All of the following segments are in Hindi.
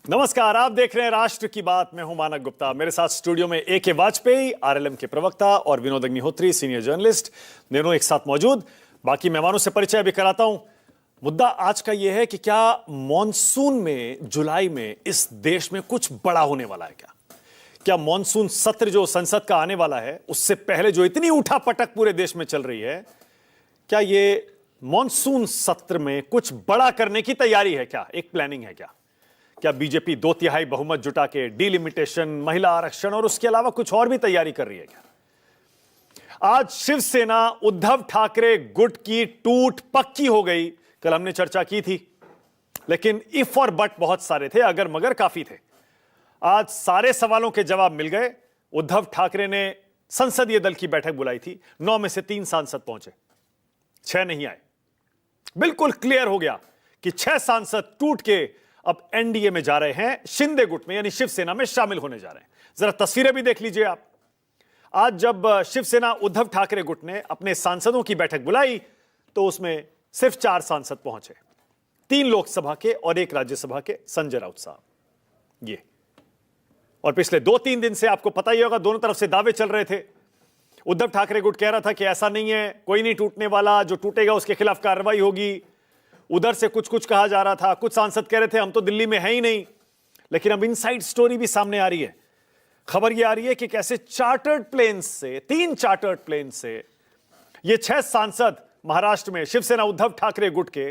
नमस्कार, आप देख रहे हैं राष्ट्र की बात। मैं हूं मानक गुप्ता। मेरे साथ स्टूडियो में AK वाजपेयी, RLM के प्रवक्ता, और विनोद अग्निहोत्री, सीनियर जर्नलिस्ट, दोनों एक साथ मौजूद। बाकी मेहमानों से परिचय भी कराता हूं। मुद्दा आज का यह है कि क्या मॉनसून में जुलाई में इस देश में कुछ बड़ा होने वाला है? क्या मॉनसून सत्र जो संसद का आने वाला है, उससे पहले जो इतनी उठापटक पूरे देश में चल रही है, क्या ये मॉनसून सत्र में कुछ बड़ा करने की तैयारी है? क्या एक प्लानिंग है? क्या बीजेपी 2/3 बहुमत जुटा के डीलिमिटेशन, महिला आरक्षण और उसके अलावा कुछ और भी तैयारी कर रही है क्या? आज शिवसेना उद्धव ठाकरे गुट की टूट पक्की हो गई। कल हमने चर्चा की थी, लेकिन इफ और बट बहुत सारे थे, अगर मगर काफी थे। आज सारे सवालों के जवाब मिल गए। उद्धव ठाकरे ने संसदीय दल की बैठक बुलाई थी। 9 में से 3 सांसद पहुंचे, 6 नहीं आए। बिल्कुल क्लियर हो गया कि 6 सांसद टूट के अब एनडीए में जा रहे हैं, शिंदे गुट में, यानी शिवसेना में शामिल होने जा रहे हैं। जरा तस्वीरें भी देख लीजिए आप। आज जब शिवसेना उद्धव ठाकरे गुट ने अपने सांसदों की बैठक बुलाई तो उसमें सिर्फ 4 सांसद पहुंचे, 3 लोकसभा के और 1 राज्यसभा के, संजय राउत साहब। ये और पिछले 2-3 दिन से आपको पता ही होगा, दोनों तरफ से दावे चल रहे थे। उद्धव ठाकरे गुट कह रहा था कि ऐसा नहीं है, कोई नहीं टूटने वाला, जो टूटेगा उसके खिलाफ कार्रवाई होगी। उधर से कुछ कुछ कहा जा रहा था। कुछ सांसद कह रहे थे हम तो दिल्ली में है ही नहीं। लेकिन अब इनसाइड स्टोरी भी सामने आ रही है। खबर यह आ रही है कि कैसे चार्टर्ड प्लेन से, 3 चार्टर्ड प्लेन से ये 6 सांसद महाराष्ट्र में शिवसेना उद्धव ठाकरे गुट के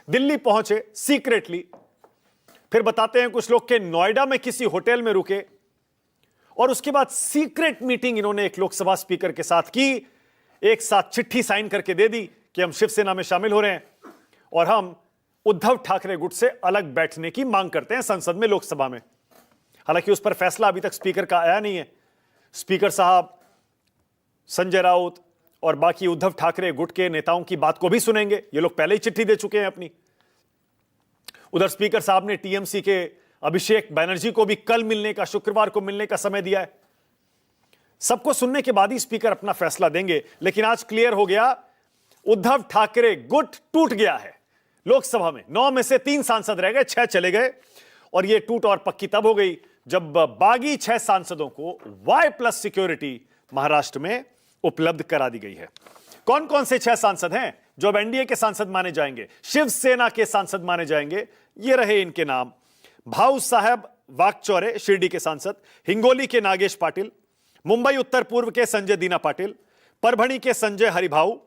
दिल्ली पहुंचे सीक्रेटली। फिर बताते हैं कुछ लोग के नोएडा में किसी होटल में रुके और उसके बाद सीक्रेट मीटिंग इन्होंने एक लोकसभा स्पीकर के साथ की। एक साथ चिट्ठी साइन करके दे दी कि हम शिवसेना में शामिल हो रहे हैं और हम उद्धव ठाकरे गुट से अलग बैठने की मांग करते हैं संसद में, लोकसभा में। हालांकि उस पर फैसला अभी तक स्पीकर का आया नहीं है। स्पीकर साहब संजय राउत और बाकी उद्धव ठाकरे गुट के नेताओं की बात को भी सुनेंगे। ये लोग पहले ही चिट्ठी दे चुके हैं अपनी। उधर स्पीकर साहब ने टीएमसी के अभिषेक बैनर्जी को भी कल मिलने का, शुक्रवार को मिलने का समय दिया है। सबको सुनने के बाद ही स्पीकर अपना फैसला देंगे। लेकिन आज क्लियर हो गया, उद्धव ठाकरे गुट टूट गया है। लोकसभा में 9 में से 3 सांसद रह गए, 6 चले गए। और यह टूट और पक्की तब हो गई जब बागी 6 सांसदों को Y+ सिक्योरिटी महाराष्ट्र में उपलब्ध करा दी गई है। कौन कौन से 6 सांसद हैं जो अब एनडीए के सांसद माने जाएंगे, शिवसेना के सांसद माने जाएंगे? ये रहे इनके नाम। भाऊ साहब वाकचौरे, शिरडी के सांसद, हिंगोली के नागेश पाटिल, मुंबई उत्तर पूर्व के संजय दीना पाटिल, परभणी के संजय हरिभाऊ,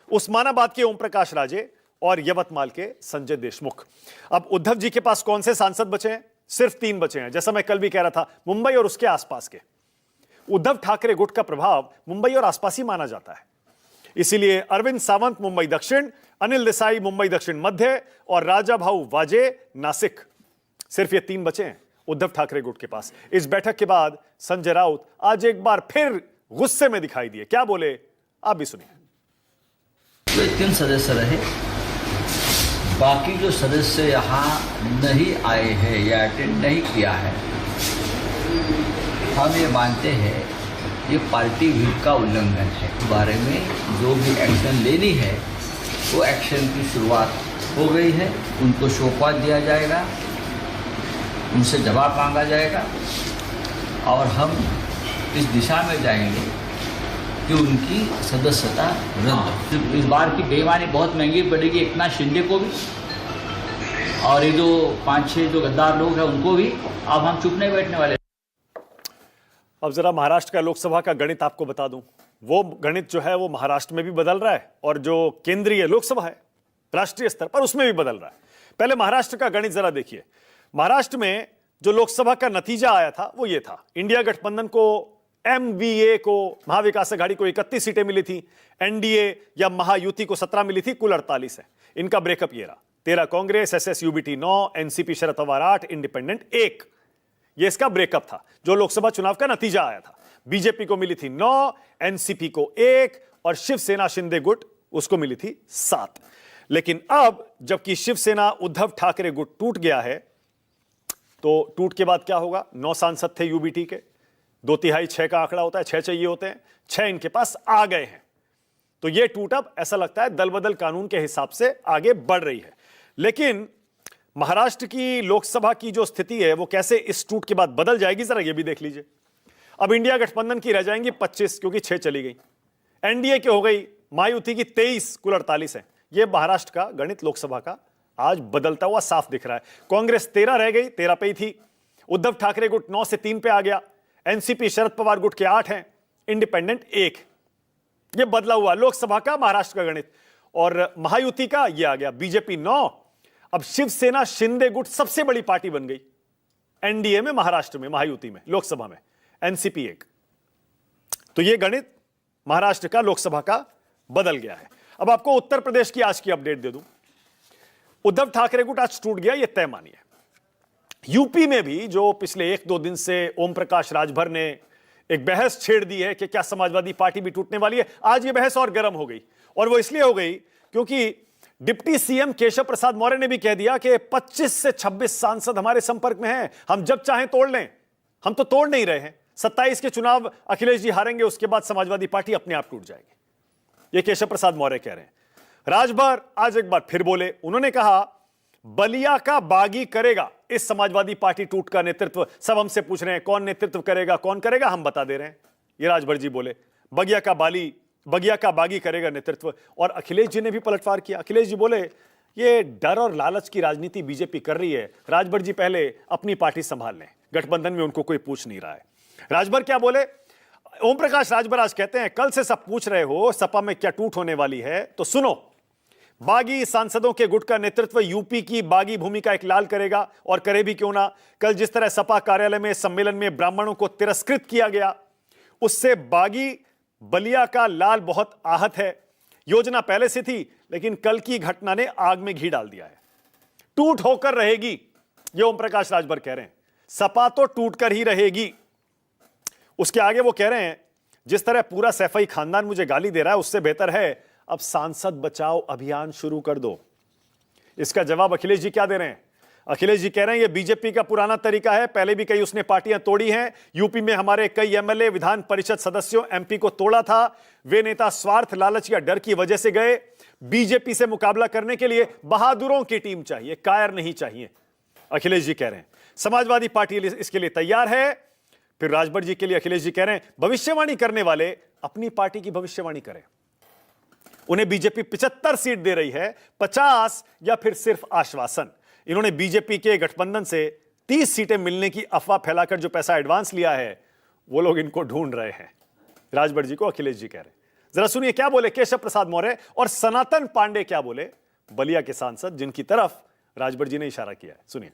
उस्मानाबाद के ओम प्रकाश राजे और यवतमाल के संजय देशमुख। अब उद्धव जी के पास कौन से सांसद बचे हैं? सिर्फ 3 बचे हैं। जैसा मैं कल भी कह रहा था, मुंबई और उसके आसपास के। उद्धव ठाकरे गुट का प्रभाव मुंबई और आसपास ही माना जाता है। इसीलिए अरविंद सावंत मुंबई दक्षिण, अनिल देसाई मुंबई दक्षिण मध्य और राजा भाऊ वाजे नासिक। सिर्फ ये 3 बचे हैं उद्धव ठाकरे गुट के पास। इस बैठक के बाद संजय राउत आज एक बार फिर गुस्से में दिखाई दिए। क्या बोले, आप भी सुनिए। 3 सदस्य रहे, बाकी जो सदस्य यहाँ नहीं आए हैं या अटेंड नहीं किया है, हम ये मानते हैं ये पार्टी व्हिप का उल्लंघन है। इस बारे में जो भी एक्शन लेनी है वो एक्शन की शुरुआत हो गई है। उनको सौंपा दिया जाएगा, उनसे जवाब मांगा जाएगा और हम इस दिशा में जाएंगे कि उनकी सदस्यता रद्द। इस बार की बेईमानी बहुत महंगी पड़ेगी एकनाथ शिंदे को भी और ये जो 5-6 जो गद्दार लोग हैं उनको भी। अब हम चुप नहीं बैठने वाले। अब जरा महाराष्ट्र का लोकसभा का गणित आपको बता दूं। वो गणित जो है वो महाराष्ट्र में भी बदल रहा है और जो केंद्रीय लोकसभा है राष्ट्रीय स्तर पर, उसमें भी बदल रहा है। पहले महाराष्ट्र का गणित जरा देखिए। महाराष्ट्र में जो लोकसभा का नतीजा आया था वो ये था, इंडिया गठबंधन को, MVA को, महाविकास आघाड़ी को 31 सीटें मिली थी, एनडीए या महायुति को 17 मिली थी, कुल 48 है। इनका ब्रेकअप ये रहा, 13 Congress, SSUBT 9, NCP Sharad Pawar 8, independent 1। ये इसका ब्रेकअप था जो लोकसभा चुनाव का नतीजा आया था। बीजेपी को मिली थी 9, एनसीपी को 1 और शिवसेना शिंदे गुट उसको मिली थी 7। लेकिन अब जबकि शिवसेना उद्धव ठाकरे गुट टूट गया है, तो टूट के बाद क्या होगा? 9 सांसद थे यूबीटी के, 2/3 6 का आंकड़ा होता है, 6 चाहिए होते हैं, 6 इनके पास आ गए हैं। तो ये टूट अब ऐसा लगता है दल बदल कानून के हिसाब से आगे बढ़ रही है। लेकिन महाराष्ट्र की लोकसभा की जो स्थिति है वो कैसे इस टूट के बाद बदल जाएगी, जरा ये भी देख लीजिए। अब इंडिया गठबंधन की रह जाएंगी 25, क्योंकि 6 चली गई। एनडीए की हो गई, महायुति की 23, कुल 48 है। ये महाराष्ट्र का गणित लोकसभा का आज बदलता हुआ साफ दिख रहा है। कांग्रेस 13 रह गई, 13 पे ही थी। उद्धव ठाकरे गुट 9 से 3 पे आ गया। एनसीपी शरद पवार गुट के 8 हैं, इंडिपेंडेंट 1। ये बदला हुआ लोकसभा का महाराष्ट्र का गणित। और महायुति का ये आ गया, बीजेपी 9। अब शिवसेना शिंदे गुट सबसे बड़ी पार्टी बन गई एनडीए में, महाराष्ट्र में, महायुति में, लोकसभा में। एनसीपी 1। तो ये गणित महाराष्ट्र का लोकसभा का बदल गया है। अब आपको उत्तर प्रदेश की आज की अपडेट दे दूं। उद्धव ठाकरे गुट आज टूट गया, ये तय मानिए। यूपी में भी जो पिछले 1-2 दिन से ओम प्रकाश राजभर ने एक बहस छेड़ दी है कि क्या समाजवादी पार्टी भी टूटने वाली है, आज ये बहस और गर्म हो गई। और वो इसलिए हो गई क्योंकि डिप्टी सीएम केशव प्रसाद मौर्य ने भी कह दिया कि 25 से 26 सांसद हमारे संपर्क में हैं, हम जब चाहें तोड़ लें। हम तो तोड़ नहीं रहे हैं। 27 के चुनाव अखिलेश जी हारेंगे, उसके बाद समाजवादी पार्टी अपने आप टूट जाएगी। ये केशव प्रसाद मौर्य कह रहे हैं। राजभर आज एक बार फिर बोले, उन्होंने कहा बलिया का बागी करेगा इस समाजवादी पार्टी टूट का नेतृत्व। सब हमसे पूछ रहे हैं कौन नेतृत्व करेगा, कौन करेगा, हम बता दे रहे हैं। ये राजभर जी बोले बगिया का बागी करेगा नेतृत्व। और अखिलेश जी ने भी पलटवार किया। अखिलेश जी बोले ये डर और लालच की राजनीति बीजेपी कर रही है, राजभर जी पहले अपनी पार्टी संभाल लें, गठबंधन में उनको कोई पूछ नहीं रहा है। राजभर क्या बोले, ओम प्रकाश राजभर आज कहते हैं कल से सब पूछ रहे हो सपा में क्या टूट होने वाली है, तो सुनो, बागी सांसदों के गुट का नेतृत्व यूपी की बागी भूमिका एक लाल करेगा, और करे भी क्यों ना। कल जिस तरह सपा कार्यालय में सम्मेलन में ब्राह्मणों को तिरस्कृत किया गया, उससे बागी बलिया का लाल बहुत आहत है। योजना पहले से थी, लेकिन कल की घटना ने आग में घी डाल दिया है। टूट होकर रहेगी, ये ओम प्रकाश राजभर कह रहे हैं। सपा तो टूट कर ही रहेगी। उसके आगे वो कह रहे हैं जिस तरह पूरा सैफई खानदान मुझे गाली दे रहा है, उससे बेहतर है अब सांसद बचाओ अभियान शुरू कर दो। इसका जवाब अखिलेश जी क्या दे रहे हैं? अखिलेश जी कह रहे हैं ये बीजेपी का पुराना तरीका है, पहले भी कई उसने पार्टियां तोड़ी हैं। यूपी में हमारे कई एमएलए, विधान परिषद सदस्यों, एमपी को तोड़ा था। वे नेता स्वार्थ, लालच या डर की वजह से गए। बीजेपी से मुकाबला करने के लिए बहादुरों की टीम चाहिए, कायर नहीं चाहिए, अखिलेश जी कह रहे हैं। समाजवादी पार्टी इसके लिए तैयार है। फिर राजभर जी के लिए अखिलेश जी कह रहे हैं भविष्यवाणी करने वाले अपनी पार्टी की भविष्यवाणी करें। उन्हें बीजेपी 75 सीट दे रही है, 50 या फिर सिर्फ आश्वासन। इन्होंने बीजेपी के गठबंधन से 30 सीटें मिलने की अफवाह फैलाकर जो पैसा एडवांस लिया है, वो लोग इनको ढूंढ रहे हैं। राजभर जी को अखिलेश जी कह रहे हैं। जरा सुनिए क्या बोले केशव प्रसाद मौर्य, और सनातन पांडे क्या बोले, बलिया के सांसद जिनकी तरफ राजभर जी ने इशारा किया है। सुनिए।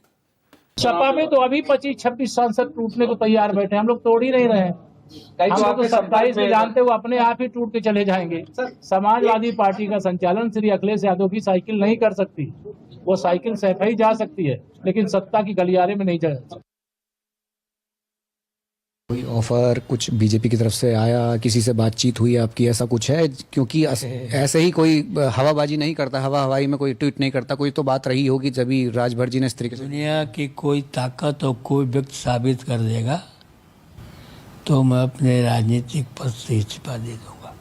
सपा में तो अभी 25-26 सांसद टूटने को तैयार बैठे, हम लोग तोड़ ही नहीं रहे हैं। हम लोग तो 27 में जानते हुए अपने आप ही टूट के चले जाएंगे। समाजवादी पार्टी का संचालन श्री अखिलेश यादव की साइकिल नहीं कर सकती। वो साइकिल सैफई जा सकती है, लेकिन सत्ता की गलियारे में नहीं जा सकती। कोई ऑफर कुछ बीजेपी की तरफ से आया, किसी से बातचीत हुई आपकी, ऐसा कुछ है? क्योंकि ऐसे ही कोई हवाबाजी नहीं करता, हवाई में कोई ट्वीट नहीं करता, कोई तो बात रही होगी जब भी राजभर जी ने इस तरीके से। दुनिया की कोई ताकत और कोई व्यक्ति साबित कर देगा तो मैं अपने राजनीतिक पद से इस्तीफा दे दूंगा।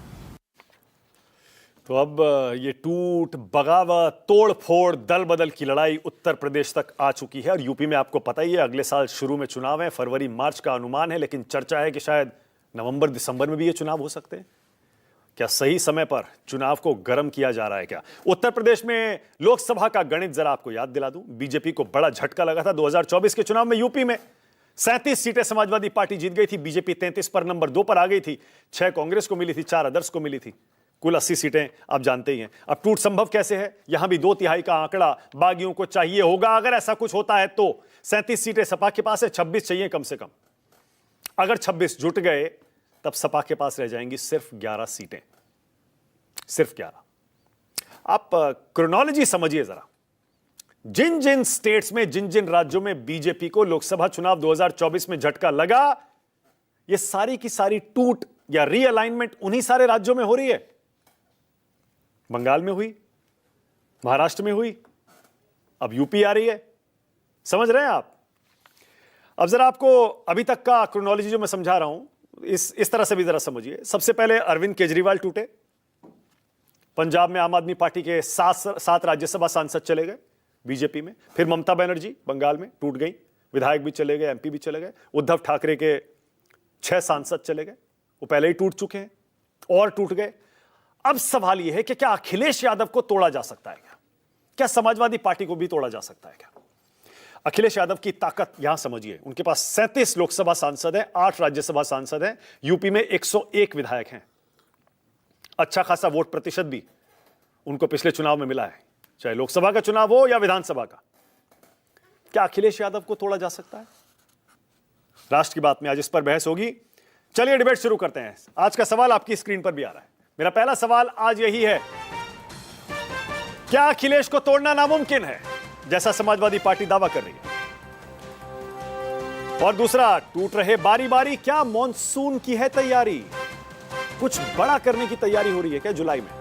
तो अब ये टूट, बगावत, तोड़ फोड़, दल बदल की लड़ाई उत्तर प्रदेश तक आ चुकी है। और यूपी में आपको पता ही है अगले साल शुरू में चुनाव है, फरवरी मार्च का अनुमान है, लेकिन चर्चा है कि शायद नवंबर दिसंबर में भी ये चुनाव हो सकते हैं। क्या सही समय पर चुनाव को गर्म किया जा रहा है क्या? उत्तर प्रदेश में लोकसभा का गणित जरा आपको याद दिला दूं। बीजेपी को बड़ा झटका लगा था 2024 के चुनाव में। यूपी में 37 सीटें समाजवादी पार्टी जीत गई थी, बीजेपी 33 पर नंबर 2 पर आ गई थी। 6 कांग्रेस को मिली थी, 4 अदर्स को मिली थी। कुल 80 सीटें आप जानते ही हैं। अब टूट संभव कैसे है? यहां भी 2/3 का आंकड़ा बागियों को चाहिए होगा, अगर ऐसा कुछ होता है तो। 37 सीटें सपा के पास है, 26 चाहिए कम से कम। अगर 26 जुट गए तब सपा के पास रह जाएंगी सिर्फ 11 सीटें, सिर्फ 11। आप क्रोनोलॉजी समझिए जरा। जिन जिन स्टेट्स में, जिन जिन राज्यों में बीजेपी को लोकसभा चुनाव 2024 में झटका लगा, ये सारी की सारी टूट या रीअलाइनमेंट उन्हीं सारे राज्यों में हो रही है। बंगाल में हुई, महाराष्ट्र में हुई, अब यूपी आ रही है। समझ रहे हैं आप? अब जरा आपको अभी तक का क्रोनोलॉजी जो मैं समझा रहा हूं, इस तरह से भी जरा समझिए। सबसे पहले अरविंद केजरीवाल टूटे। पंजाब में आम आदमी पार्टी के 7 राज्यसभा सांसद चले गए। बीजेपी में। फिर ममता बनर्जी बंगाल में टूट गई, विधायक भी चले गए, एमपी भी चले गए। उद्धव ठाकरे के 6 सांसद चले गए, वो पहले ही टूट चुके हैं और टूट गए। अब सवाल यह है कि क्या अखिलेश यादव को तोड़ा जा सकता है क्या? क्या समाजवादी पार्टी को भी तोड़ा जा सकता है क्या? अखिलेश यादव की ताकत यहां समझिए, उनके पास 37 लोकसभा सांसद हैं, 8 राज्यसभा सांसद हैं, यूपी में 101 विधायक हैं। अच्छा खासा वोट प्रतिशत भी उनको पिछले चुनाव में मिला है, चाहे लोकसभा का चुनाव हो या विधानसभा का। क्या अखिलेश यादव को तोड़ा जा सकता है? राष्ट्र की बात में आज इस पर बहस होगी। चलिए डिबेट शुरू करते हैं। आज का सवाल आपकी स्क्रीन पर भी आ रहा है। मेरा पहला सवाल आज यही है, क्या अखिलेश को तोड़ना नामुमकिन है जैसा समाजवादी पार्टी दावा कर रही है? और दूसरा, टूट रहे बारी बारी, क्या मॉनसून की है तैयारी? कुछ बड़ा करने की तैयारी हो रही है क्या जुलाई में?